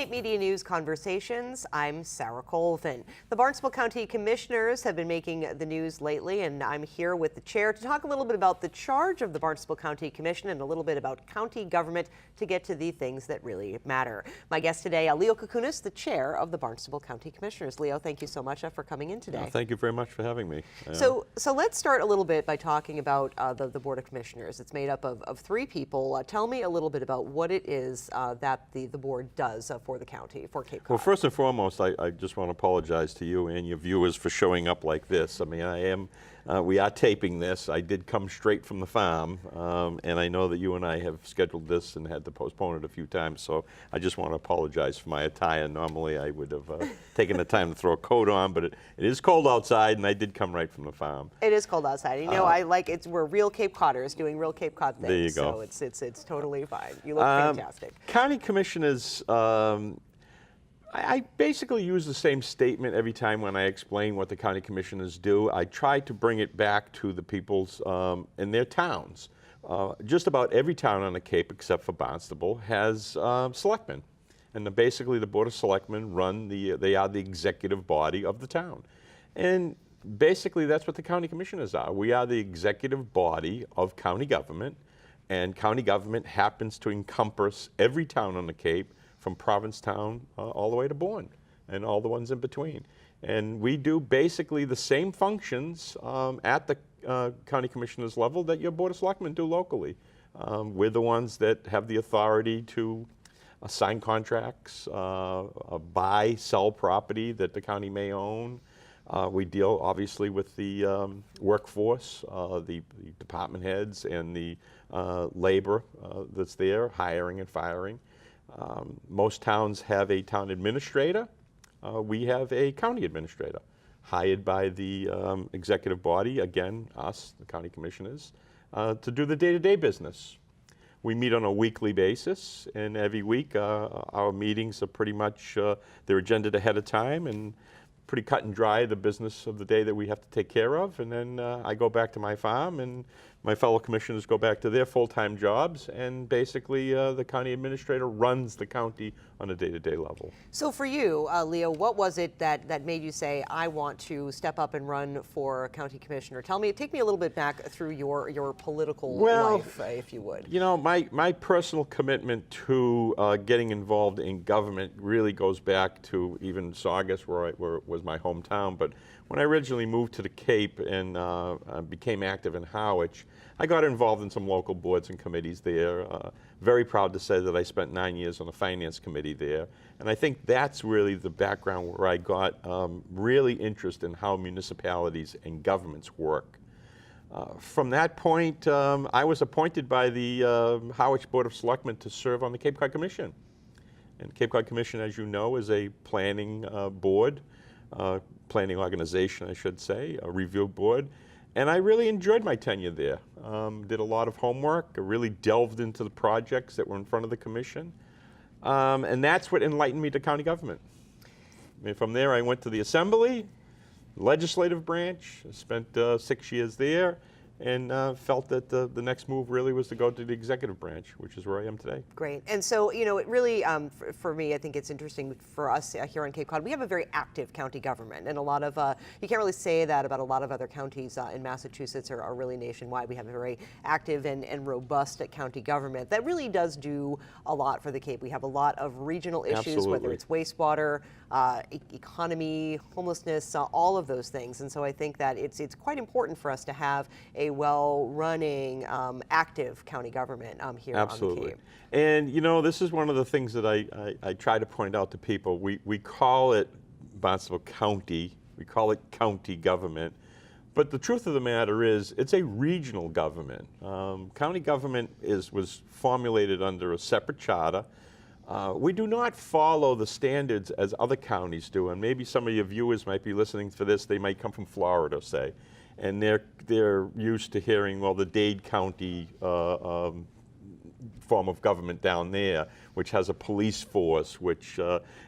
Cape Media News Conversations, I'm Sarah Colvin. The Barnstable County Commissioners have been making the news lately, and I'm here with the chair to talk a little bit about the charge of the Barnstable County Commission and a little bit about county government to get to the things that really matter. My guest today, Leo Cakounes, the chair of the Barnstable County Commissioners. Leo, thank you so much for coming in today. Thank you very much for having me. So let's start a little bit by talking about the Board of Commissioners. It's made up of three people. Tell me a little bit about what it is that the board does for the county, for Cape Cod. Well, first and foremost, I just want to apologize to you and your viewers for showing up like this. I mean, we are taping this. I did come straight from the farm, and I know that you and I have scheduled this and had to postpone it a few times, so I just want to apologize for my attire. Normally, I would have taken the time to throw a coat on, but it is cold outside, and I did come right from the farm. It is cold outside. You know, I like it. We're real Cape Codders doing real Cape Cod things. There you go. So it's totally fine. You look fantastic. County commissioners, I basically use the same statement every time when I explain what the county commissioners do. I try to bring it back to the people's in their towns. Just about every town on the Cape, except for Barnstable, has selectmen. And basically the Board of Selectmen they are the executive body of the town. And basically that's what the county commissioners are. We are the executive body of county government, and county government happens to encompass every town on the Cape, from Provincetown all the way to Bourne, and all the ones in between. And we do basically the same functions at the county commissioners level that your Board of Selectmen do locally. We're the ones that have the authority to sign contracts, buy, sell property that the county may own. We deal obviously with the workforce, the department heads, and the labor that's there, hiring and firing. Most towns have a town administrator. We have a county administrator hired by the executive body, again, us, the county commissioners, to do the day-to-day business. We meet on a weekly basis, and every week our meetings are pretty much, they're agendaed ahead of time and pretty cut and dry, the business of the day that we have to take care of. And then I go back to my farm, and my fellow commissioners go back to their full-time jobs, and basically the county administrator runs the county on a day-to-day level. So for you, Leo, what was it that made you say, I want to step up and run for county commissioner? Take me a little bit back through your political life, if you would. You know, my personal commitment to getting involved in government really goes back to even Saugus, where it was my hometown. But when I originally moved to the Cape and became active in Harwich, I got involved in some local boards and committees there. Very proud to say that I spent 9 years on the finance committee there. And I think that's really the background where I got really interest in how municipalities and governments work. From that point, I was appointed by the Harwich Board of Selectmen to serve on the Cape Cod Commission. And Cape Cod Commission, as you know, is a planning board, planning organization, I should say, a review board. And I really enjoyed my tenure there. Did a lot of homework, really delved into the projects that were in front of the commission. And that's what enlightened me to county government. I mean, from there I went to the Assembly, legislative branch, spent 6 years there, and felt that the next move really was to go to the executive branch, which is where I am today. Great. And so, you know, it really, for me, I think it's interesting for us here on Cape Cod. We have a very active county government, and a lot of, you can't really say that about a lot of other counties in Massachusetts or really nationwide. We have a very active and robust county government that really does do a lot for the Cape. We have a lot of regional issues, Absolutely. Whether it's wastewater, economy, homelessness, all of those things. And so I think that it's quite important for us to have a well-running, active county government here Absolutely. on the Cape. And you know, this is one of the things that I try to point out to people. We call it Barnstable County, we call it county government, but the truth of the matter is it's a regional government. County government was formulated under a separate charter. We do not follow the standards as other counties do, and maybe some of your viewers might be listening to this, they might come from Florida, say, and they're used to hearing, well, the Dade County form of government down there, which has a police force, which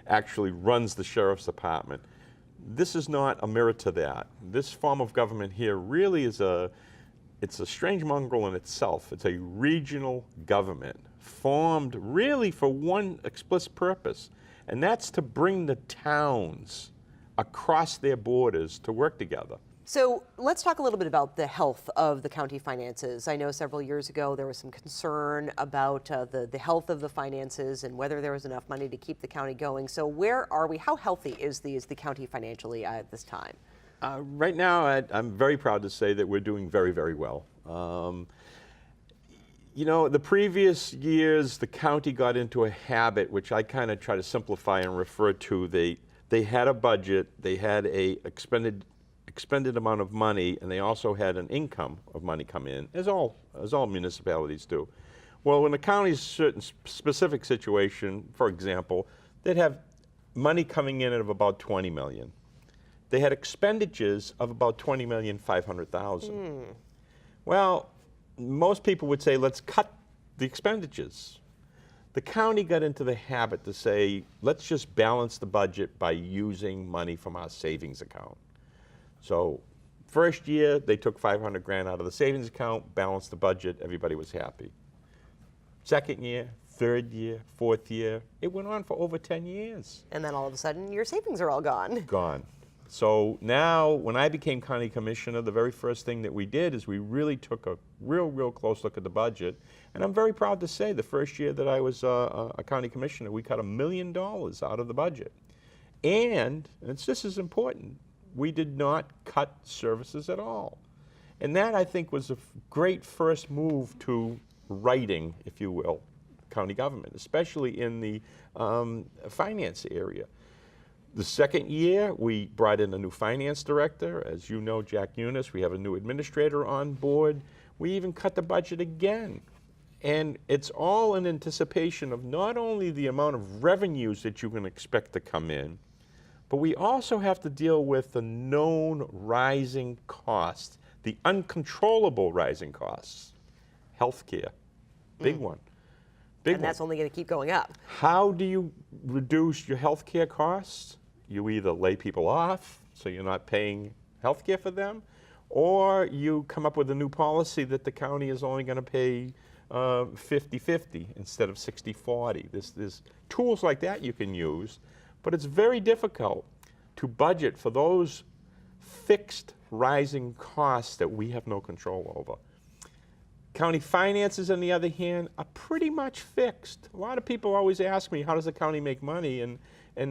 actually runs the sheriff's department. This is not a mirror to that. This form of government here really is it's a strange mongrel in itself. It's a regional government formed really for one explicit purpose, and that's to bring the towns across their borders to work together. So let's talk a little bit about the health of the county finances. I know several years ago there was some concern about the health of the finances and whether there was enough money to keep the county going. So where are we? How healthy is the county financially at this time? Right now, I'm very proud to say that we're doing very, very well. You know, the previous years, the county got into a habit, which I kind of try to simplify and refer to. They had a budget, they had a expended amount of money, and they also had an income of money come in, as all municipalities do. Well, in the county's certain specific situation, for example, they'd have money coming in of about 20 million. They had expenditures of about 20,500,000. Well, most people would say, let's cut the expenditures. The county got into the habit to say, let's just balance the budget by using money from our savings account. So first year, they took 500 grand out of the savings account, balanced the budget, everybody was happy. Second year, third year, fourth year, it went on for over 10 years. And then all of a sudden, your savings are all gone. Gone. So now, when I became county commissioner, the very first thing that we did is we really took a real close look at the budget. And I'm very proud to say the first year that I was a county commissioner, we cut $1 million out of the budget. And this is important, we did not cut services at all. And that, I think, was a great first move to righting, if you will, county government, especially in the finance area. The second year, we brought in a new finance director. As you know, Cakounes, we have a new administrator on board. We even cut the budget again. And it's all in anticipation of not only the amount of revenues that you can expect to come in, but we also have to deal with the known rising costs, the uncontrollable rising costs. Healthcare, big one. Big And that's only going to keep going up. How do you reduce your healthcare costs? You either lay people off, so you're not paying healthcare for them, or you come up with a new policy that the county is only going to pay 50-50 instead of 60-40. There's tools like that you can use, but it's very difficult to budget for those fixed rising costs that we have no control over. County finances, on the other hand, are pretty much fixed. A lot of people always ask me, how does the county make money? And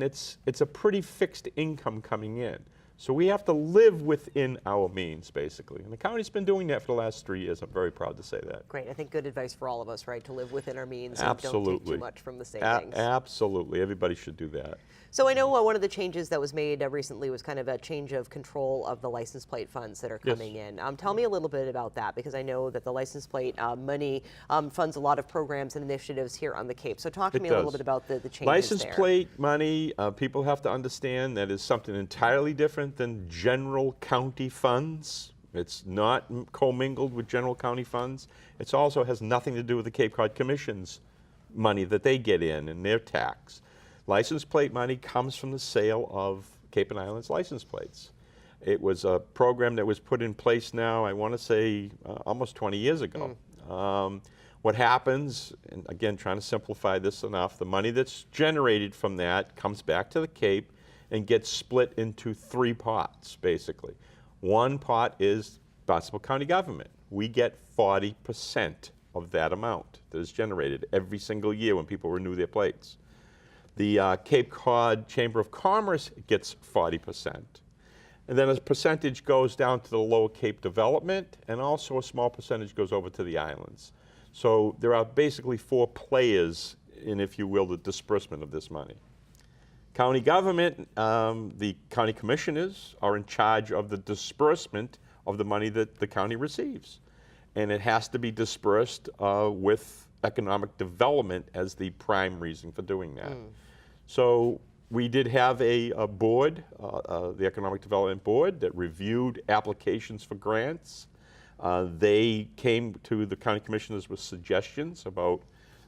it's a pretty fixed income coming in. So we have to live within our means, basically. And the county's been doing that for the last 3 years. I'm very proud to say that. Great. I think good advice for all of us, right? To live within our means Absolutely. and don't take too much from the savings. Absolutely. Everybody should do that. So I know one of the changes that was made recently was kind of a change of control of the license plate funds that are coming in. Tell me a little bit about that, because I know that the license plate money funds a lot of programs and initiatives here on the Cape. So talk to me a little bit about the changes license there. plate money, people have to understand that is something entirely different than general county funds. It's not commingled with general county funds. It also has nothing to do with the Cape Cod Commission's money that they get in and their tax. License plate money comes from the sale of Cape and Islands license plates. It was a program that was put in place now, I want to say, almost 20 years ago. What happens, and again, trying to simplify this enough, the money that's generated from that comes back to the Cape and gets split into 3 pots, basically. One pot is Barnstable County government. We get 40% of that amount that is generated every single year when people renew their plates. The Cape Cod Chamber of Commerce gets 40%. And then a percentage goes down to the Lower Cape Development, and also a small percentage goes over to the islands. So there are basically 4 players in, if you will, the disbursement of this money. County government, the county commissioners are in charge of the disbursement of the money that the county receives. And it has to be dispersed with economic development as the prime reason for doing that. So we did have a board, the Economic Development Board, that reviewed applications for grants. They came to the county commissioners with suggestions about,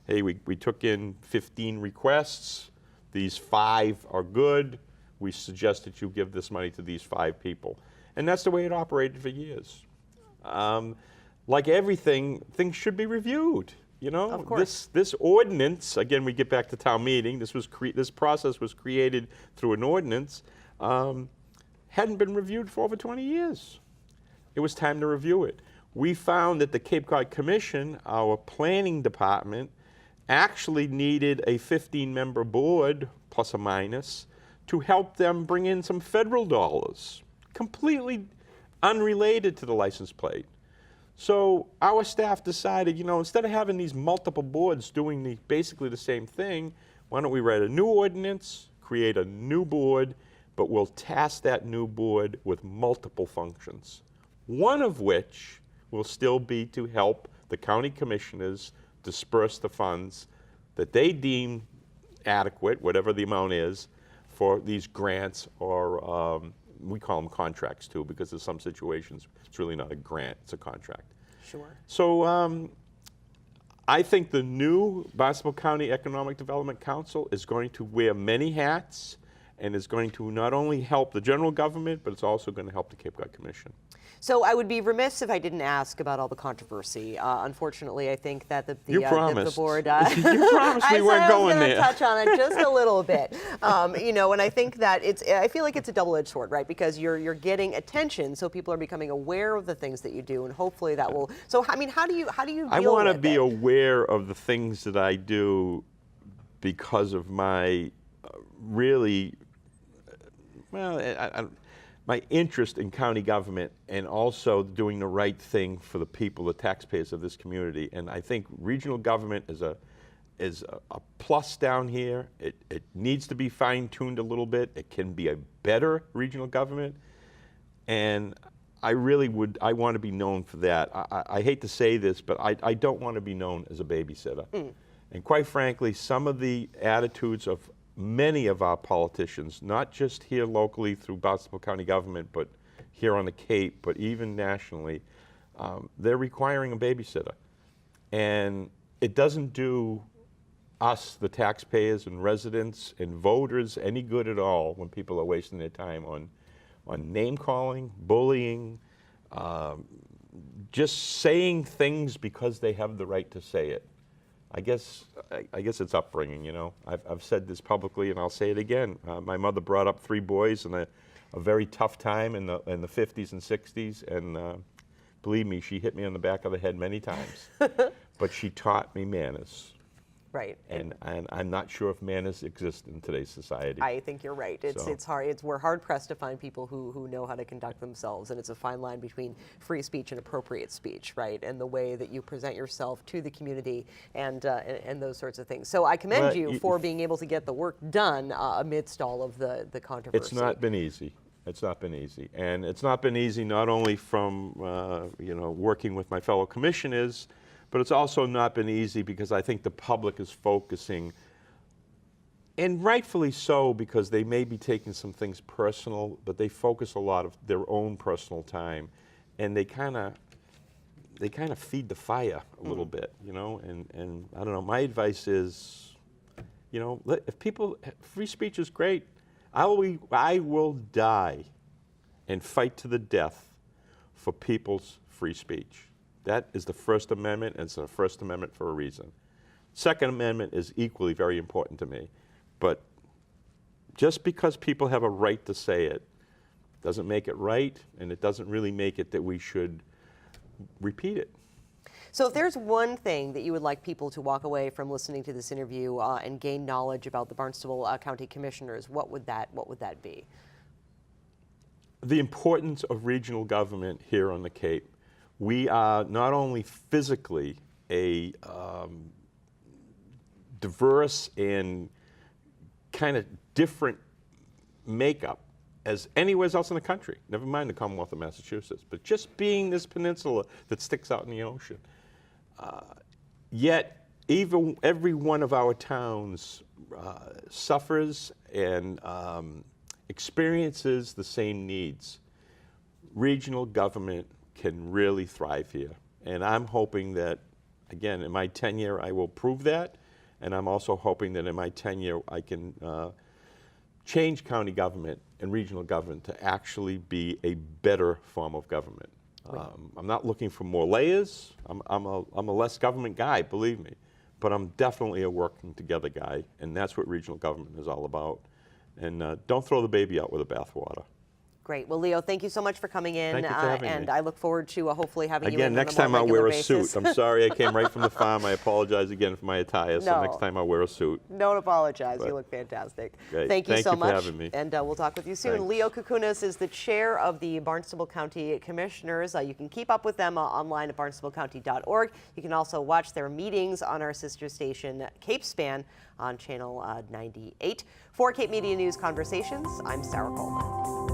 hey, we took in 15 requests. These 5 are good. We suggest that you give this money to these 5 people. And that's the way it operated for years. Like everything, things should be reviewed. You know, Of course. this ordinance, again, we get back to town meeting, this process was created through an ordinance, hadn't been reviewed for over 20 years. It was time to review it. We found that the Cape Cod Commission, our planning department, actually needed a 15-member board, plus or minus, to help them bring in some federal dollars, completely unrelated to the license plate. So our staff decided, you know, instead of having these multiple boards doing basically the same thing, why don't we write a new ordinance, create a new board, but we'll task that new board with multiple functions, one of which will still be to help the county commissioners disperse the funds that they deem adequate, whatever the amount is, for these grants, or we call them contracts too, because in some situations it's really not a grant, it's a contract. Sure. So I think the new Barnstable County Economic Development Council is going to wear many hats and is going to not only help the general government, but it's also going to help the Cape Cod Commission. So I would be remiss if I didn't ask about all the controversy. Unfortunately, I think that the You the promised. board. You promised we weren't going there. I touch on it just a little bit. You know, and I think that I feel like it's a double-edged sword, right? Because you're getting attention, so people are becoming aware of the things that you do, and hopefully that will. So I mean, how do you deal I want to with be it? aware of the things that I do because of my really, well, my interest in county government, and also doing the right thing for the people, the taxpayers of this community. And I think regional government is a plus down here. It needs to be fine-tuned a little bit. It can be a better regional government. And I want to be known for that. I hate to say this, but I don't want to be known as a babysitter. And quite frankly, some of the attitudes of many of our politicians, not just here locally through Barnstable County government, but here on the Cape, but even nationally, they're requiring a babysitter. And it doesn't do us, the taxpayers and residents and voters, any good at all when people are wasting their time on name-calling, bullying, just saying things because they have the right to say it. I guess it's upbringing, you know. I've said this publicly, and I'll say it again. My mother brought up 3 boys in a very tough time in the 50s and 60s, and believe me, she hit me on the back of the head many times. But she taught me manners. Right. And I'm not sure if manners exist in today's society. I think you're right. It's hard. We're hard pressed to find people who know how to conduct themselves, and it's a fine line between free speech and appropriate speech, right? And the way that you present yourself to the community and those sorts of things. So I commend you for being able to get the work done amidst all of the controversy. It's not been easy. It's not been easy, and it's not been easy not only from working with my fellow commissioners, but it's also not been easy because I think the public is focusing, and rightfully so, because they may be taking some things personal, but they focus a lot of their own personal time, and they kind of feed the fire a little bit, you know. And I don't know. My advice is, you know, if people, free speech is great. I will die and fight to the death for people's free speech. That is the First Amendment, and it's the First Amendment for a reason. Second Amendment is equally very important to me. But just because people have a right to say it doesn't make it right, and it doesn't really make it that we should repeat it. So if there's one thing that you would like people to walk away from listening to this interview and gain knowledge about the Barnstable County Commissioners, what would that be? The importance of regional government here on the Cape. We are not only physically a diverse and kind of different makeup as anywhere else in the country, never mind the Commonwealth of Massachusetts, but just being this peninsula that sticks out in the ocean. Yet, even every one of our towns suffers and experiences the same needs. Regional government can really thrive here. And I'm hoping that, again, in my tenure, I will prove that. And I'm also hoping that in my tenure, I can change county government and regional government to actually be a better form of government. I'm not looking for more layers. I'm a less government guy, believe me. But I'm definitely a working together guy, and that's what regional government is all about. And don't throw the baby out with the bathwater. Great. Well, Leo, thank you so much for coming in. Thank you for having and me. I look forward to hopefully having you in Again, on next a more time I'll regular wear a basis. suit. I'm sorry I came right from the farm. I apologize again for my attire, so No. next time I'll wear a suit. Don't apologize. But- you look fantastic. Great. Thank you Thank so you for much. having me. And we'll talk with you soon. Thanks. Leo Cakounes is the chair of the Barnstable County Commissioners. You can keep up with them online at barnstablecounty.org. You can also watch their meetings on our sister station, Cape Span, on channel 98. For Cape Media News Conversations, I'm Sarah Coleman.